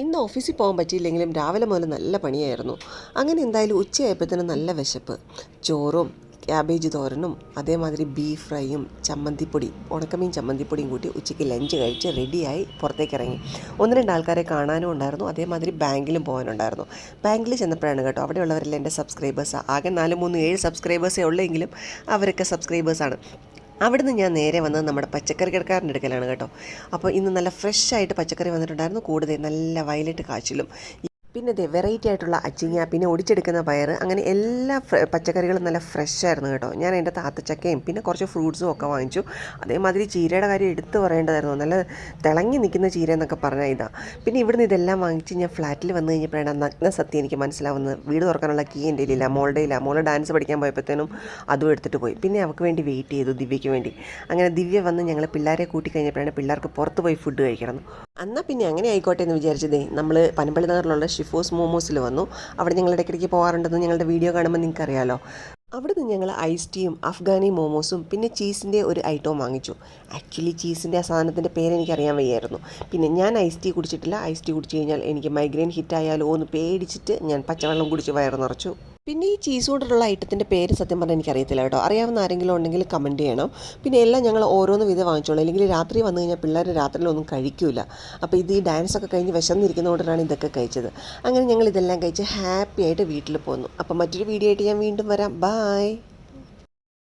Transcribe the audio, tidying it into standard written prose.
ഇന്ന് ഓഫീസിൽ പോകാൻ പറ്റിയില്ലെങ്കിലും രാവിലെ മുതൽ നല്ല പണിയായിരുന്നു. അങ്ങനെ എന്തായാലും ഉച്ചയായപ്പോഴത്തേനും നല്ല വിശപ്പ്. ചോറും ക്യാബേജ് തോരനും അതേമാതിരി ബീഫ് ഫ്രൈയും ചമ്മന്തിപ്പൊടി ഉണക്കമീൻ ചമ്മന്തിപ്പൊടിയും കൂട്ടി ഉച്ചയ്ക്ക് ലഞ്ച് കഴിച്ച് റെഡിയായി പുറത്തേക്ക് ഇറങ്ങി. ഒന്ന് രണ്ട് ആൾക്കാരെ കാണാനും ഉണ്ടായിരുന്നു. അതേമാതിരി ബാങ്കിലും പോകാനുണ്ടായിരുന്നു. ബാങ്കിൽ ചെന്നപ്പോഴാണ് കേട്ടോ അവിടെയുള്ളവരെല്ലാം എൻ്റെ സബ്സ്ക്രൈബേഴ്സാണ്. ആകെ 4, 3, 7 സബ്സ്ക്രൈബേഴ്സേ ഉള്ളെങ്കിലും അവരൊക്കെ സബ്സ്ക്രൈബേഴ്സാണ്. അവിടുന്ന് ഞാൻ നേരെ വന്നത് നമ്മുടെ പച്ചക്കറി കടക്കാരൻ്റെ അടുക്കലാണ് കേട്ടോ. അപ്പോൾ ഇന്ന് നല്ല ഫ്രഷ് ആയിട്ട് പച്ചക്കറി വന്നിട്ടുണ്ടായിരുന്നു. കൂടുതൽ നല്ല വയലറ്റ് കാച്ചിലും പിന്നെ ദേ വെറൈറ്റി ആയിട്ടുള്ള അച്ചിങ്ങ, പിന്നെ ഒടിച്ചെടുക്കുന്ന പയർ, അങ്ങനെ എല്ലാ പച്ചക്കറികളും നല്ല ഫ്രഷ് ആയിരുന്നു കേട്ടോ. ഞാൻ എൻ്റെ താത്തച്ചക്കയും പിന്നെ കുറച്ച് ഫ്രൂട്ട്സും ഒക്കെ വാങ്ങിച്ചു. അതേമാതിരി ചീരയുടെ കാര്യം എടുത്ത് പറയേണ്ടതായിരുന്നു. നല്ല തിളങ്ങി നിൽക്കുന്ന ചീര എന്നൊക്കെ പറഞ്ഞാൽ ഇതാ. പിന്നെ ഇവിടുന്ന് ഇതെല്ലാം വാങ്ങിച്ച് ഞാൻ ഫ്ലാറ്റിൽ വന്നു കഴിഞ്ഞപ്പോഴാണ് നഗ്ന സത്യം എനിക്ക് മനസ്സിലാവുന്നത്. വീട് തുറക്കാനുള്ള കീ എൻ്റെ ഇല്ല, മോളുടെ ഇല്ല. മോള് ഡാൻസ് പഠിക്കാൻ പോയപ്പോഴത്തേനും അതും എടുത്തിട്ട് പോയി. പിന്നെ അവൾക്ക് വേണ്ടി വെയിറ്റ് ചെയ്തു, ദിവ്യയ്ക്ക് വേണ്ടി. അങ്ങനെ ദിവ്യ വന്ന് ഞങ്ങൾ പിള്ളേരെ കൂട്ടി കഴിഞ്ഞപ്പോഴാണ് പിള്ളേർക്ക് പുറത്ത് പോയി ഫുഡ് കഴിക്കണം. എന്നാൽ പിന്നെ അങ്ങനെ ആയിക്കോട്ടെ എന്ന് വിചാരിച്ചതേ നമ്മൾ പനമ്പള്ളി നഗറിലുള്ള ഷിഫോസ് മോമോസിൽ വന്നു. അവിടെ ഞങ്ങൾ ഇടയ്ക്കിടയ്ക്ക് പോകാറുണ്ടെന്ന് ഞങ്ങളുടെ വീഡിയോ കാണുമ്പോൾ നിങ്ങൾക്കറിയാമല്ലോ. അവിടുന്ന് ഞങ്ങൾ ഐസ് ടീയും അഫ്ഗാനി മോമോസും പിന്നെ ചീസിൻ്റെ ഒരു ഐറ്റവും വാങ്ങിച്ചു. ആക്ച്വലി ചീസിൻ്റെ ആ സാധനത്തിൻ്റെ പേരെനിക്കറിയാൻ വയ്യായിരുന്നു. പിന്നെ ഞാൻ ഐസ് ടീ കുടിച്ചിട്ടില്ല. ഐസ് ടീ കുടിച്ച് കഴിഞ്ഞാൽ എനിക്ക് മൈഗ്രെയിൻ ഹിറ്റായാലോ എന്ന് പേടിച്ചിട്ട് ഞാൻ പച്ചവെള്ളം കുടിച്ച് വയറ് നിറച്ചു. പിന്നെ ഈ ചീസ് കൊണ്ടുള്ള ഐറ്റത്തിൻ്റെ പേര് സത്യം പറഞ്ഞാൽ എനിക്കറിയത്തില്ല കേട്ടോ. അറിയാവുന്ന ആരെങ്കിലും ഉണ്ടെങ്കിൽ കമൻറ്റ് ചെയ്യണം. പിന്നെ എല്ലാം ഞങ്ങൾ ഓരോന്ന് വിധം വാങ്ങിച്ചോളൂ, അല്ലെങ്കിൽ രാത്രി വന്നു കഴിഞ്ഞാൽ പിള്ളേർ രാത്രിയിലൊന്നും കഴിക്കില്ല. അപ്പോൾ ഇത് ഈ ഡാൻസൊക്കെ കഴിഞ്ഞ് വിശന്നിരിക്കുന്നതുകൊണ്ടാണ് ഇതൊക്കെ കഴിച്ചത്. അങ്ങനെ ഞങ്ങൾ ഇതെല്ലാം കഴിച്ച് ഹാപ്പി ആയിട്ട് വീട്ടിൽ പോന്നു. അപ്പോൾ മറ്റൊരു വീഡിയോ ആയിട്ട് ഞാൻ വീണ്ടും വരാം. ബായ്.